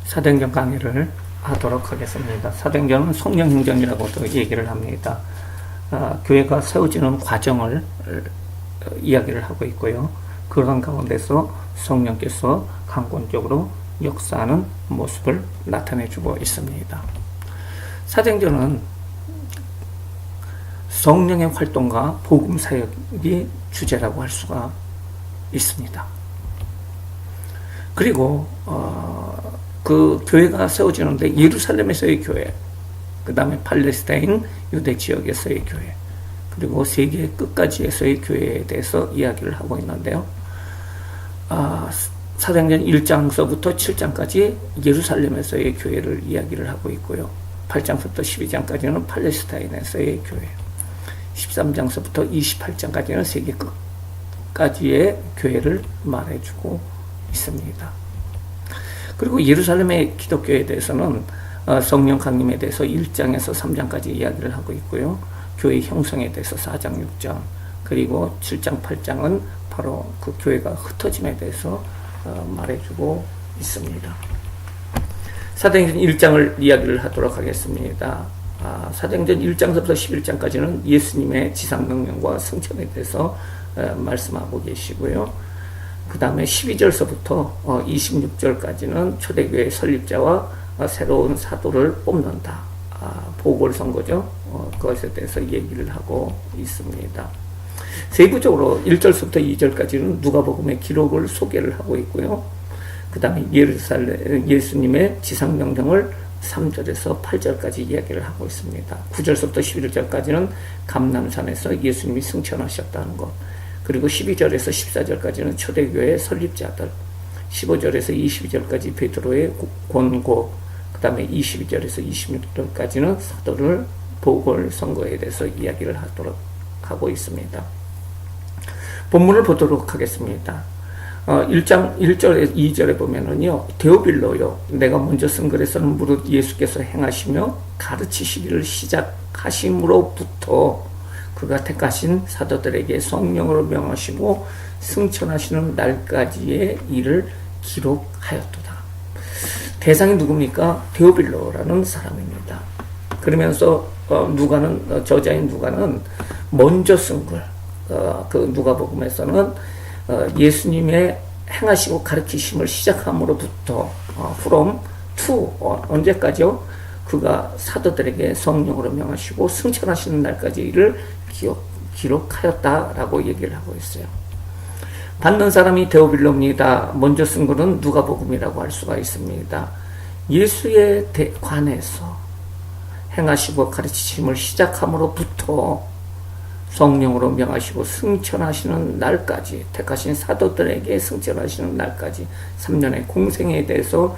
사도행전 강의를 하도록 하겠습니다. 사도행전은 성령행전이라고도 얘기를 합니다. 교회가 세워지는 과정을 이야기를 하고 있고요. 그런 가운데서 성령께서 강권적으로 역사하는 모습을 나타내주고 있습니다. 사도행전은 성령의 활동과 복음 사역이 주제라고 할 수가 있습니다. 그리고 그 교회가 세워지는데 예루살렘에서의 교회, 그 다음에 팔레스타인 유대 지역에서의 교회, 그리고 세계 끝까지에서의 교회에 대해서 이야기를 하고 있는데요. 사도행전 1장서부터 7장까지 예루살렘에서의 교회를 이야기를 하고 있고요. 8장서부터 12장까지는 팔레스타인에서의 교회, 13장서부터 28장까지는 세계 끝까지의 교회를 말해주고 있습니다. 그리고 예루살렘의 기독교에 대해서는 성령 강림에 대해서 1장에서 3장까지 이야기를 하고 있고요. 교회 형성에 대해서 4장, 6장, 그리고 7장, 8장은 바로 그 교회가 흩어짐에 대해서 말해주고 있습니다. 사도행전 1장을 이야기를 하도록 하겠습니다. 사도행전 1장부터 11장까지는 예수님의 지상명령과 승천에 대해서 말씀하고 계시고요. 그 다음에 12절서부터 26절까지는 초대교회 설립자와 새로운 사도를 뽑는다. 보궐선거죠. 그것에 대해서 얘기를 하고 있습니다. 세부적으로 1절서부터 2절까지는 누가복음의 기록을 소개를 하고 있고요. 그 다음에 예수님의 지상명령을 3절에서 8절까지 이야기를 하고 있습니다. 9절서부터 11절까지는 감람산에서 예수님이 승천하셨다는 것, 그리고 12절에서 14절까지는 초대교회 설립자들, 15절에서 22절까지 베드로의 권고, 그 다음에 22절에서 26절까지는 사도를 보궐선거에 대해서 이야기를 하고 있습니다. 본문을 보도록 하겠습니다. 1장 1절에 2절에 보면은요, 데오빌로요, 내가 먼저 쓴 글에서는 무릇 예수께서 행하시며 가르치시기를 시작하심으로부터 그가 택하신 사도들에게 성령으로 명하시고 승천하시는 날까지의 일을 기록하였도다. 대상이 누굽니까? 데오빌로라는 사람입니다. 그러면서 저자인 누가는 먼저 쓴 글, 그 누가복음에서는 예수님의 행하시고 가르치심을 시작함으로부터 from to 언제까지요? 그가 사도들에게 성령으로 명하시고 승천하시는 날까지 일을 기록하였다라고 얘기를 하고 있어요. 받는 사람이 데오빌로입니다. 먼저 쓴 것은 누가복음이라고 할 수가 있습니다. 예수에 관해서 행하시고 가르치심을 시작함으로부터 성령으로 명하시고 승천하시는 날까지, 택하신 사도들에게 승천하시는 날까지 3년의 공생에 대해서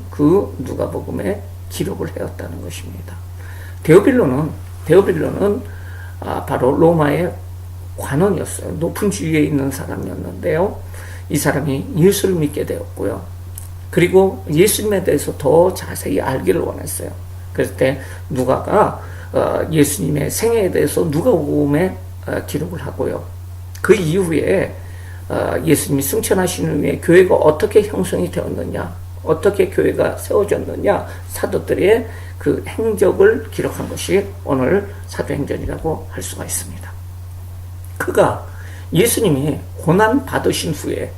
그 누가복음에 기록을 해왔다는 것입니다. 데오빌로는 바로 로마의 관원이었어요. 높은 지위에 있는 사람이었는데요. 이 사람이 예수를 믿게 되었고요. 그리고 예수님에 대해서 더 자세히 알기를 원했어요. 그럴 때 누가가 예수님의 생애에 대해서 누가복음에 기록을 하고요. 그 이후에 예수님이 승천하신 후에 교회가 어떻게 형성이 되었느냐, 어떻게 교회가 세워졌느냐, 사도들의 그 행적을 기록한 것이 오늘 사도행전이라고 할 수가 있습니다. 그가 예수님이 고난 받으신 후에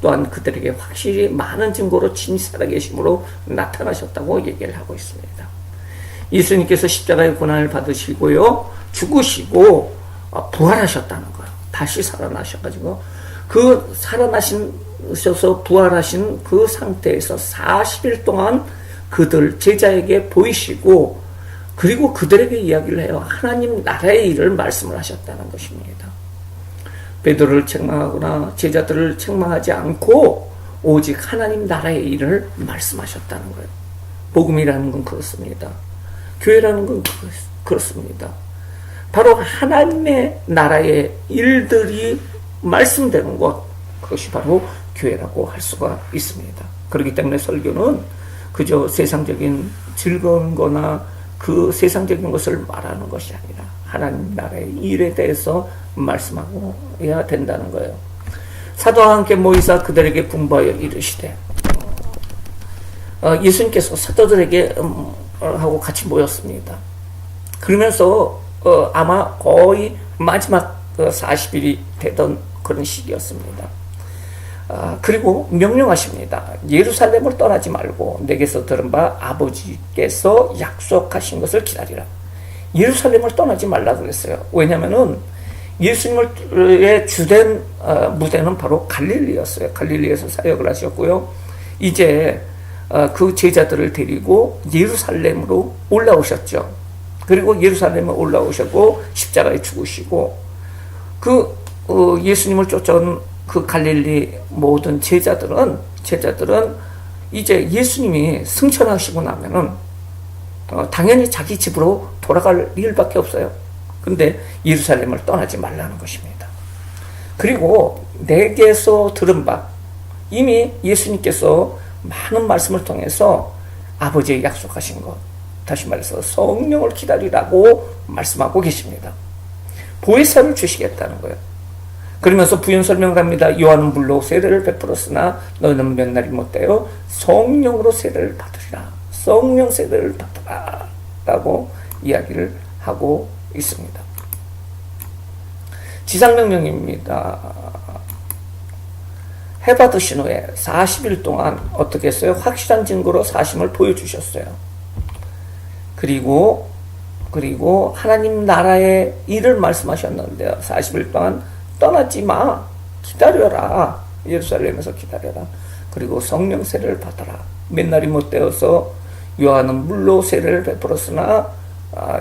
또한 그들에게 확실히 많은 증거로 친히 살아계심으로 나타나셨다고 얘기를 하고 있습니다. 예수님께서 십자가의 고난을 받으시고요, 죽으시고 부활하셨다는 거예요. 다시 살아나셔가지고 그 살아나셔서 부활하신 그 상태에서 40일 동안 그들 제자에게 보이시고, 그리고 그들에게 이야기를 해요. 하나님 나라의 일을 말씀을 하셨다는 것입니다. 베드로를 책망하거나 제자들을 책망하지 않고 오직 하나님 나라의 일을 말씀하셨다는 거예요. 복음이라는 건 그렇습니다. 교회라는 건 그렇습니다. 바로 하나님의 나라의 일들이 말씀되는 것, 그것이 바로 교회라고 할 수가 있습니다. 그렇기 때문에 설교는 그저 세상적인 즐거운 거나 그 세상적인 것을 말하는 것이 아니라 하나님 나라의 일에 대해서 말씀하고 해야 된다는 거예요. 사도와 함께 모이사 그들에게 분부하여 이르시되, 예수님께서 사도들에게 하고 같이 모였습니다. 그러면서 아마 거의 마지막 40일이 되던 그런 시기였습니다. 그리고 명령하십니다. 예루살렘을 떠나지 말고 내게서 들은 바 아버지께서 약속하신 것을 기다리라. 예루살렘을 떠나지 말라 그랬어요. 왜냐하면은 예수님의 주된 무대는 바로 갈릴리였어요. 갈릴리에서 사역을 하셨고요. 이제 그 제자들을 데리고 예루살렘으로 올라오셨죠. 그리고 예루살렘에 올라오셨고 십자가에 죽으시고 예수님을 쫓아온 그 갈릴리 모든 제자들은 이제 예수님이 승천하시고 나면은 당연히 자기 집으로 돌아갈 일밖에 없어요. 근데 예루살렘을 떠나지 말라는 것입니다. 그리고 내게서 들은 바, 이미 예수님께서 많은 말씀을 통해서 아버지의 약속하신 것, 다시 말해서 성령을 기다리라고 말씀하고 계십니다. 보혜사를 주시겠다는 거예요. 그러면서 부연 설명을 합니다. 요한은 물로 세례를 베풀었으나 너희는 몇 날이 못되어 성령으로 세례를 받으리라. 성령 세례를 받으라 라고 이야기를 하고 있습니다. 지상명령입니다. 해받으신 후에 40일 동안 어떻게 했어요? 확실한 증거로 사심을 보여주셨어요. 그리고 하나님 나라의 일을 말씀하셨는데요. 40일 동안 떠나지 마. 기다려라. 예루살렘에서 기다려라. 그리고 성령 세례를 받아라. 몇 날이 못되어서 요한은 물로 세례를 베풀었으나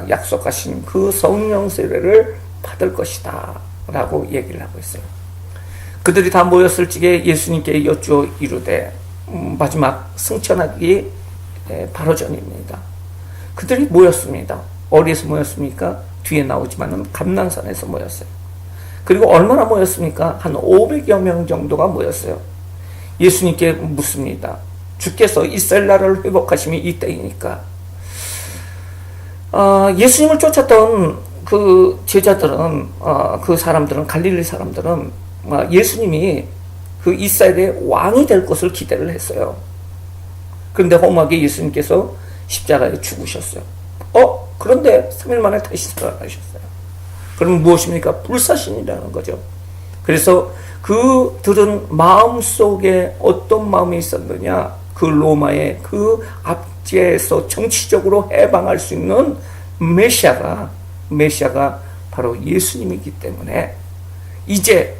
약속하신 그 성령 세례를 받을 것이다 라고 얘기를 하고 있어요. 그들이 다 모였을 적에 예수님께 여쭈어 이르되 마지막 승천하기 바로 전입니다. 그들이 모였습니다. 어디에서 모였습니까? 뒤에 나오지만은 감난산에서 모였어요. 그리고 얼마나 모였습니까? 한 500여 명 정도가 모였어요. 예수님께 묻습니다. 주께서 이스라엘 나라를 회복하심이 이때이니까. 예수님을 쫓았던 그 제자들은, 그 사람들은, 갈릴리 사람들은 예수님이 그 이스라엘의 왕이 될 것을 기대를 했어요. 그런데 허무하게 예수님께서 십자가에 죽으셨어요. 그런데 3일 만에 다시 살아나셨어요. 그럼 무엇입니까? 불사신이라는 거죠. 그래서 그들은 마음속에 어떤 마음이 있었느냐? 그 로마의 그 압제에서 정치적으로 해방할 수 있는 메시아가 바로 예수님이기 때문에 이제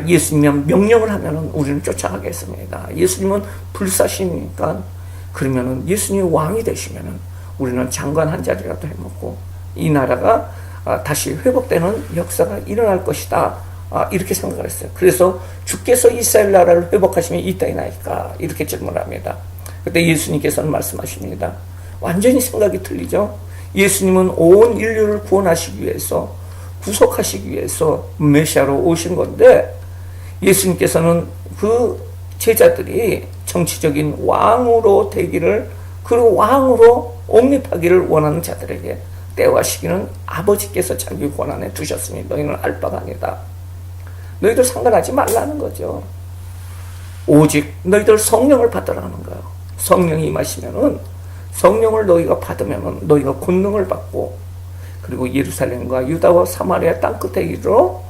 예수님이 명령을 하면은 우리는 쫓아가겠습니다. 예수님은 불사신이니까 그러면은 예수님이 왕이 되시면은 우리는 장관 한 자리라도 해먹고 이 나라가 다시 회복되는 역사가 일어날 것이다. 이렇게 생각을 했어요. 그래서 주께서 이스라엘 나라를 회복하시면 이따이나이까 이렇게 질문합니다. 그때 예수님께서는 말씀하십니다. 완전히 생각이 틀리죠. 예수님은 온 인류를 구원하시기 위해서 구속하시기 위해서 메시아로 오신 건데 예수님께서는 그 제자들이 정치적인 왕으로 되기를 그리고 왕으로 옹립하기를 원하는 자들에게 때와 시기는 아버지께서 자기 권한에 두셨으니 너희는 알 바가 아니다. 너희들 상관하지 말라는 거죠. 오직 너희들 성령을 받으라는 거예요. 성령이 임하시면은 성령을 너희가 받으면은 너희가 권능을 받고 그리고 예루살렘과 유다와 사마리아 땅끝에 이르러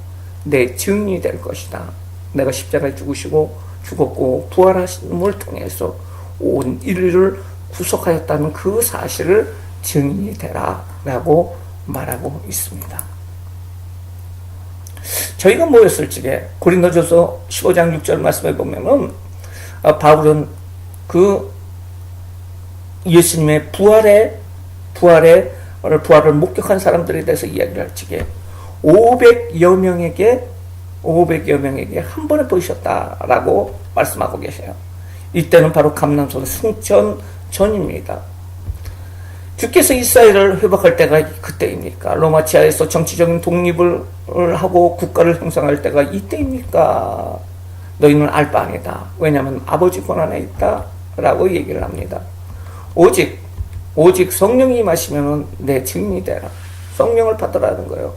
내 증인이 될 것이다. 내가 십자가에 죽었고 부활하심을 통해서 온 인류를 구속하였다는 그 사실을 증인이 되라 라고 말하고 있습니다. 저희가 모였을 적에 고린도전서 15장 6절 말씀에 보면은 바울은 그 예수님의 부활을 목격한 사람들에 대해서 이야기를 할 적에 500여 명에게 한 번에 보이셨다라고 말씀하고 계세요. 이때는 바로 감람산 승천 전입니다. 주께서 이스라엘을 회복할 때가 그때입니까? 로마 지하에서 정치적인 독립을 하고 국가를 형성할 때가 이때입니까? 너희는 알 바 아니다. 왜냐하면 아버지 권한에 있다 라고 얘기를 합니다. 오직 성령이 임하시면 내 증인이 되라. 성령을 받으라는 거예요.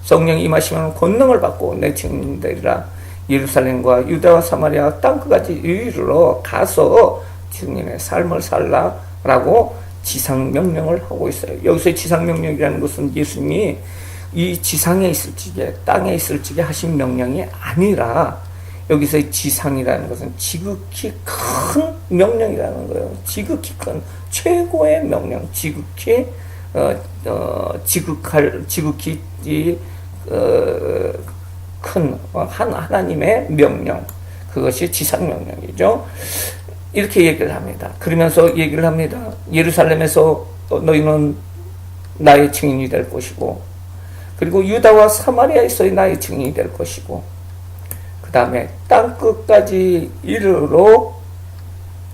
성령이 임하시면 권능을 받고 내 증인이 되리라. 예루살렘과 유다와 사마리아 땅끝까지 이르러 가서 증인의 삶을 살라라고 지상명령을 하고 있어요. 여기서 지상명령이라는 것은 예수님이 이 지상에 있을지게 땅에 있을지게 하신 명령이 아니라 여기서 지상이라는 것은 지극히 큰 명령이라는 거예요. 지극히 큰 최고의 명령, 지극히 지극히 큰 하나님의 명령, 그것이 지상명령이죠. 이렇게 얘기를 합니다. 그러면서 얘기를 합니다. 예루살렘에서 너희는 나의 증인이 될 것이고, 그리고 유다와 사마리아에서의 나의 증인이 될 것이고, 그 다음에 땅끝까지 이르러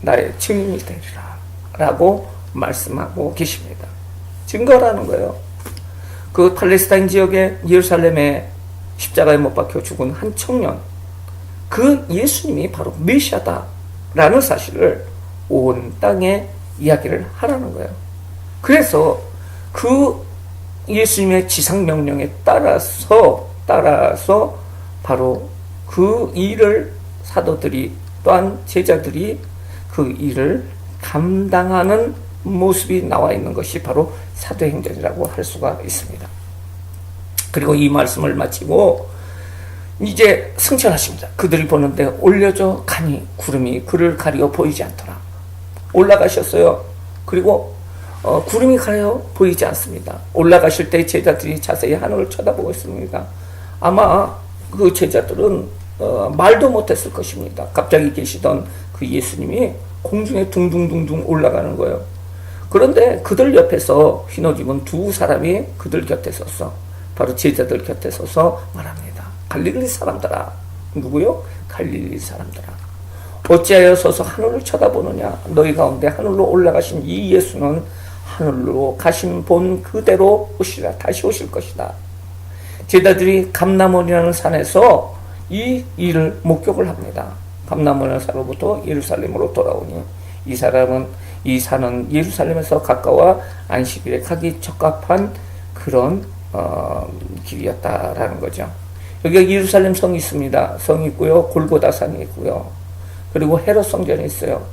나의 증인이 되리라 라고 말씀하고 계십니다. 증거라는 거예요. 그 팔레스타인 지역의 예루살렘에 십자가에 못 박혀 죽은 한 청년, 그 예수님이 바로 메시아다라는 사실을 온 땅에 이야기를 하라는 거예요. 그래서 그 예수님의 지상명령에 따라서 바로 그 일을 사도들이 또한 제자들이 그 일을 감당하는 모습이 나와 있는 것이 바로 사도행전이라고 할 수가 있습니다. 그리고 이 말씀을 마치고 이제 승천하십니다. 그들이 보는데 올려져 가니 구름이 그를 가리어 보이지 않더라. 올라가셨어요. 그리고 구름이 가려 보이지 않습니다. 올라가실 때 제자들이 자세히 하늘을 쳐다보고 있습니다. 아마 그 제자들은 말도 못했을 것입니다. 갑자기 계시던 그 예수님이 공중에 둥둥둥둥 올라가는 거예요. 그런데 그들 옆에서 흰 옷 입은 두 사람이 그들 곁에 서서, 바로 제자들 곁에 서서 말합니다. 갈릴리 사람들아. 누구요? 갈릴리 사람들아. 어찌하여 서서 하늘을 쳐다보느냐? 너희 가운데 하늘로 올라가신 이 예수는 하늘로 가신 본 그대로 오시라. 다시 오실 것이다. 제자들이 감람원이라는 산에서 이 일을 목격을 합니다. 감람원이라는 산으로부터 예루살렘으로 돌아오니 이 산은 예루살렘에서 가까워 안식일에 가기 적합한 그런 길이었다라는 거죠. 여기가 예루살렘 성이 있습니다. 성이 있고요. 골고다 산이 있고요. 그리고 헤롯 성전이 있어요.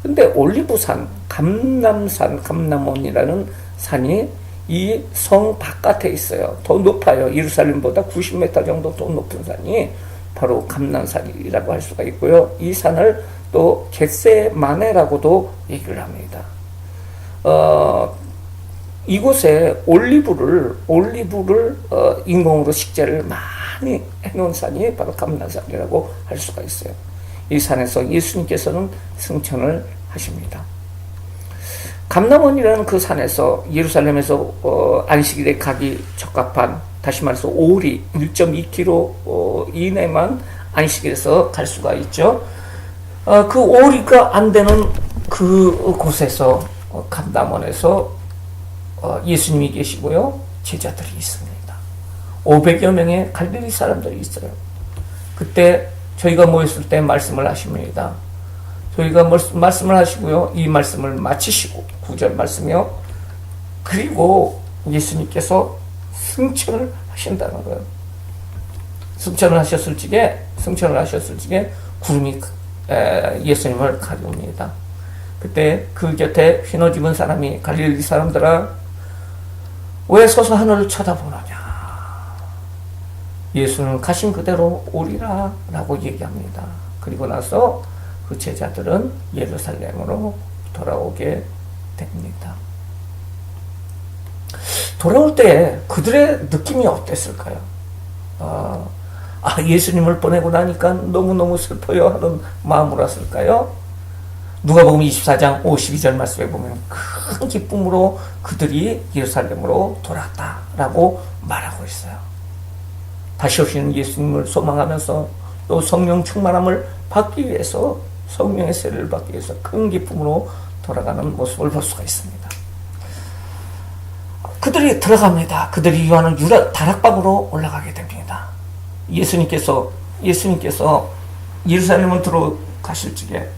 근데 올리브산, 감람원이라는 산이 이 성 바깥에 있어요. 더 높아요. 예루살렘보다 90m 정도 더 높은 산이 바로 감람산이라고 할 수가 있고요. 이 산을 또 겟세마네라고도 얘기를 합니다. 이곳에 올리브를 인공으로 식재를 많이 해놓은 산이 바로 감람산이라고 할 수가 있어요. 이 산에서 예수님께서는 승천을 하십니다. 감람원이라는 그 산에서 예루살렘에서 안식일에 가기 적합한, 다시 말해서 오리 1.2km 이내만 안식일에서 갈 수가 있죠. 그 오리가 안 되는 그 곳에서 감람원에서 예수님이 계시고요. 제자들이 있습니다. 500여 명의 갈릴리 사람들이 있어요. 그때 저희가 모였을 때 말씀을 하십니다. 저희가 말씀을 하시고요. 이 말씀을 마치시고 9절 말씀이요. 그리고 예수님께서 승천을 하신다는 거예요. 승천을 하셨을 적에 구름이 예수님을 가리웁니다. 그때 그 곁에 흰 옷 입은 사람이 갈릴리 사람들아 왜 서서 하늘을 쳐다보느냐? 예수는 가신 그대로 오리라 라고 얘기합니다. 그리고 나서 그 제자들은 예루살렘으로 돌아오게 됩니다. 돌아올 때 그들의 느낌이 어땠을까요? 예수님을 보내고 나니까 너무너무 슬퍼요 하는 마음으로 왔을까요? 누가복음 24장 52절 말씀에 보면 큰 기쁨으로 그들이 예루살렘으로 돌아왔다라고 말하고 있어요. 다시 오시는 예수님을 소망하면서 또 성령 충만함을 받기 위해서, 성령의 세례를 받기 위해서 큰 기쁨으로 돌아가는 모습을 볼 수가 있습니다. 그들이 들어갑니다. 그들이 요하는 다락방으로 올라가게 됩니다. 예수님께서 예루살렘을 들어가실 적에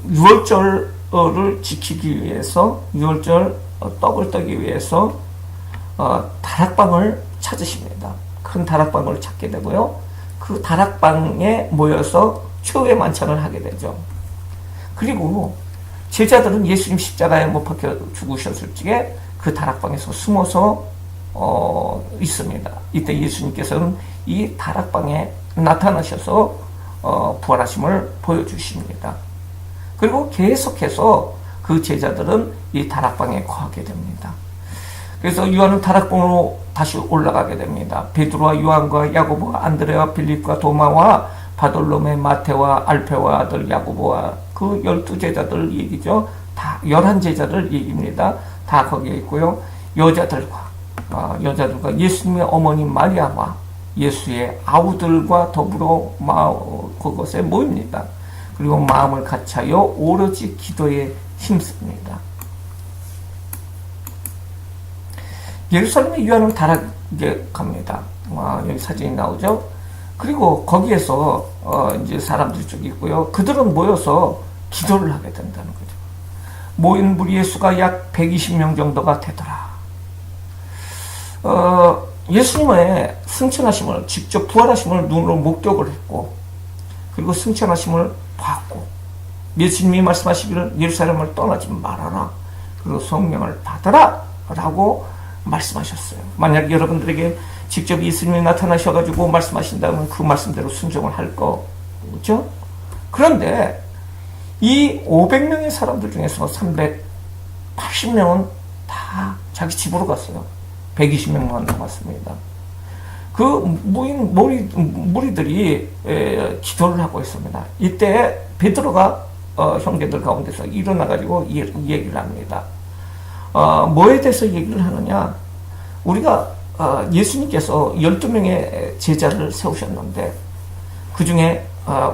유월절을 지키기 위해서, 유월절 떡을 떠기 위해서 다락방을 찾으십니다. 큰 다락방을 찾게 되고요. 그 다락방에 모여서 최후의 만찬을 하게 되죠. 그리고 제자들은 예수님 십자가에 못 박혀 죽으셨을 적에 그 다락방에서 숨어서 있습니다. 이때 예수님께서는 이 다락방에 나타나셔서 부활하심을 보여주십니다. 그리고 계속해서 그 제자들은 이 다락방에 거하게 됩니다. 그래서 요한은 다락방으로 다시 올라가게 됩니다. 베드로와 요한과 야고보와 안드레와 빌립과 도마와 바돌로메, 마테와 알페와 아들 야고보와 그 12제자들 얘기죠. 다 11제자들 얘기입니다. 다 거기에 있고요. 여자들과 예수님의 어머니 마리아와 예수의 아우들과 더불어 그것에 모입니다. 그리고 마음을 같이하여 오로지 기도에 힘씁니다. 예루살렘의 요한은 다락에 갑니다. 여기 사진이 나오죠. 그리고 거기에서 이제 사람들이 쭉 있고요. 그들은 모여서 기도를 하게 된다는 거죠. 모인 무리의 수가 약 120명 정도가 되더라. 예수님의 승천하심을 직접 부활하심을 눈으로 목격을 했고, 그리고 승천하심을 봤고, 예수님이 말씀하시기를 예루살렘을 떠나지 말아라, 그리고 성령을 받아라 라고 말씀하셨어요. 만약 여러분들에게 직접 예수님이 나타나셔가지고 말씀하신다면 그 말씀대로 순종을 할 거죠. 그런데 이 500명의 사람들 중에서 380명은 다 자기 집으로 갔어요. 120명만 남았습니다. 그 무리들이 기도를 하고 있습니다. 이때 베드로가 형제들 가운데서 일어나가지고 얘기를 합니다. 뭐에 대해서 얘기를 하느냐? 우리가 예수님께서 12명의 제자를 세우셨는데 그 중에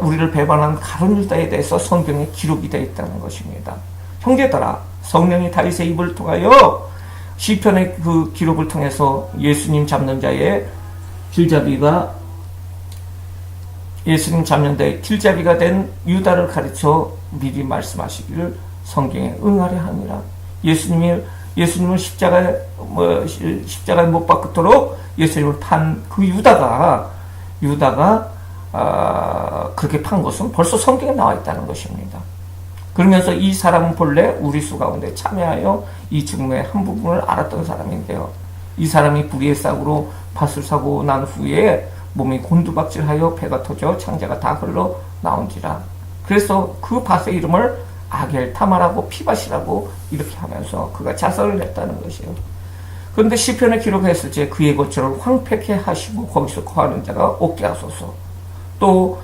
우리를 배반한 가룟 유다에 대해서 성경에 기록이 되어 있다는 것입니다. 형제들아, 성령이 다윗의 입을 통하여 시편의 그 기록을 통해서 예수님 잡는 자의 길잡이가 된 유다를 가르쳐 미리 말씀하시기를 성경에 응하려 하니라. 예수님을 십자가에 못 박도록 예수님을 판 그 유다가 그렇게 판 것은 벌써 성경에 나와 있다는 것입니다. 그러면서 이 사람은 본래 우리 수 가운데 참여하여 이 직무의 한 부분을 알았던 사람인데요. 이 사람이 불의의 싹으로 밭을 사고 난 후에 몸이 곤두박질하여 배가 터져 창자가 다 흘러 나온지라. 그래서 그 밭의 이름을 아겔타마라고 피밭이라고 이렇게 하면서 그가 자살을 했다는 것이에요. 그런데 시편에 기록했을 때 그의 거처를 황폐케 하시고 거기서 거하는 자가 없게 하소서. 또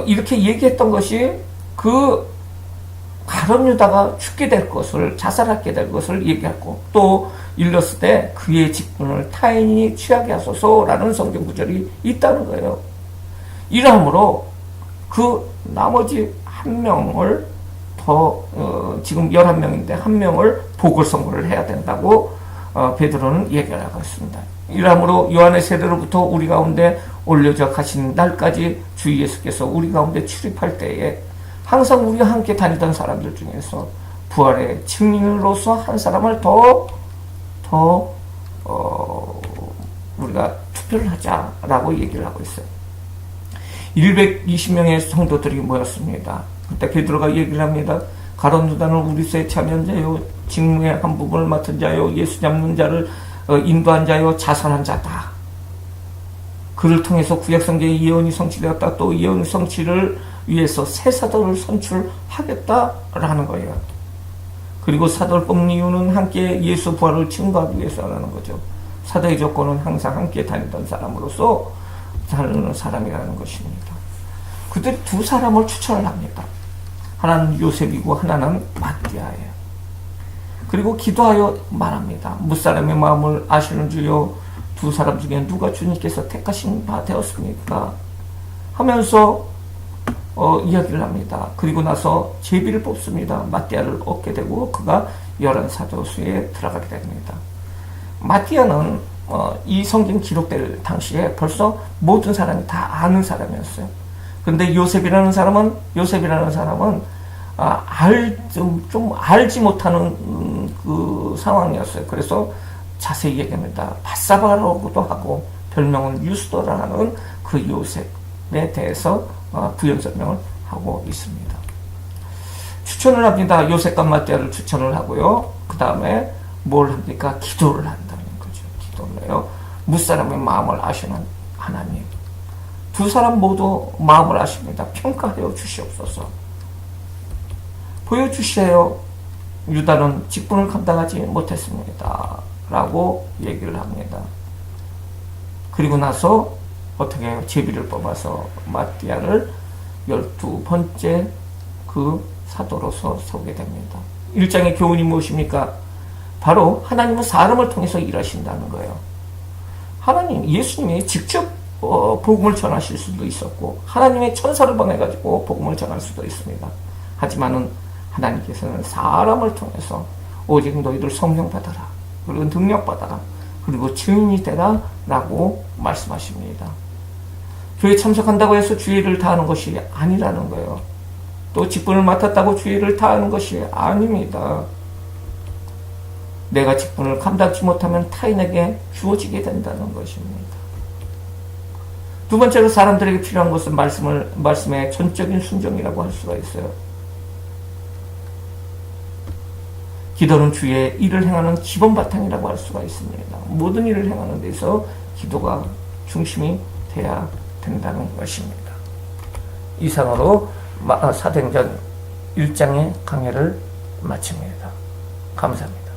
이렇게 얘기했던 것이 그 가룟 유다가 죽게 될 것을, 자살하게 될 것을 얘기하고, 또 일렀을 때 그의 직분을 타인이 취하게 하소서라는 성경 구절이 있다는 거예요. 이러므로 그 나머지 한 명을 지금 11명인데 한 명을 보궐선거를 해야 된다고 베드로는 얘기를 하고 있습니다. 이러므로 요한의 세례로부터 우리 가운데 올려져 가신 날까지 주 예수께서 우리 가운데 출입할 때에 항상 우리와 함께 다니던 사람들 중에서 부활의 증인으로서 한 사람을 우리가 투표를 하자라고 얘기를 하고 있어요. 120명의 성도들이 모였습니다. 그때 베드로가 얘기를 합니다. 가룟 유다는 우리 수의 참여자요, 직무의 한 부분을 맡은 자요, 예수 잡는 자를 인도한 자요, 자선한 자다. 그를 통해서 구약성경의 예언이 성취되었다. 또 예언 성취를 위해서 새 사도를 선출하겠다라는 거예요. 그리고 사도를 뽑는 이유는 함께 예수 부활을 증거하기 위해서라는 거죠. 사도의 조건은 항상 함께 다니던 사람으로서 다루는 사람이라는 것입니다. 그들이 두 사람을 추천을 합니다. 하나는 요셉이고 하나는 마띠아예요. 그리고 기도하여 말합니다. 무사람의 마음을 아시는 주여, 두 사람 중에 누가 주님께서 택하신 바 되었습니까? 하면서 이야기를 합니다. 그리고 나서 제비를 뽑습니다. 마띠아를 얻게 되고 그가 11사도수에 들어가게 됩니다. 마띠아는 이 성경 기록될 당시에 벌써 모든 사람이 다 아는 사람이었어요. 그런데 요셉이라는 사람은 좀 알지 못하는 그 상황이었어요. 그래서 자세히 얘기합니다. 바사바라고도 하고 별명은 유스도라는 그 요셉에 대해서 부연 설명을 하고 있습니다. 추천을 합니다. 요셉과 마띠아를 추천을 하고요. 그 다음에 뭘 합니까? 기도를 한다는 거죠. 기도를 해요. 무사람의 마음을 아시는 하나님. 두 사람 모두 마음을 아십니다. 평가하여 주시옵소서. 보여주세요. 유다는 직분을 감당하지 못했습니다. 라고 얘기를 합니다. 그리고 나서 어떻게 해요? 제비를 뽑아서 마띠아를 12번째 그 사도로서 서게 됩니다. 1장의 교훈이 무엇입니까? 바로 하나님은 사람을 통해서 일하신다는 거예요. 하나님, 예수님이 직접 복음을 전하실 수도 있었고 하나님의 천사를 보내가지고 복음을 전할 수도 있습니다. 하지만은 하나님께서는 사람을 통해서 오직 너희들 성령 받아라, 그리고 능력 받아라, 그리고 증인이 되라 라고 말씀하십니다. 교회 참석한다고 해서 주의를 다하는 것이 아니라는 거예요. 또 직분을 맡았다고 주의를 다하는 것이 아닙니다. 내가 직분을 감당치 못하면 타인에게 주어지게 된다는 것입니다. 두 번째로 사람들에게 필요한 것은 말씀의 전적인 순종이라고 할 수가 있어요. 기도는 주의 일을 행하는 기본 바탕이라고 할 수가 있습니다. 모든 일을 행하는 데서 기도가 중심이 돼야 된다는 것입니다. 이상으로 사도행전 1장의 강해를 마칩니다. 감사합니다.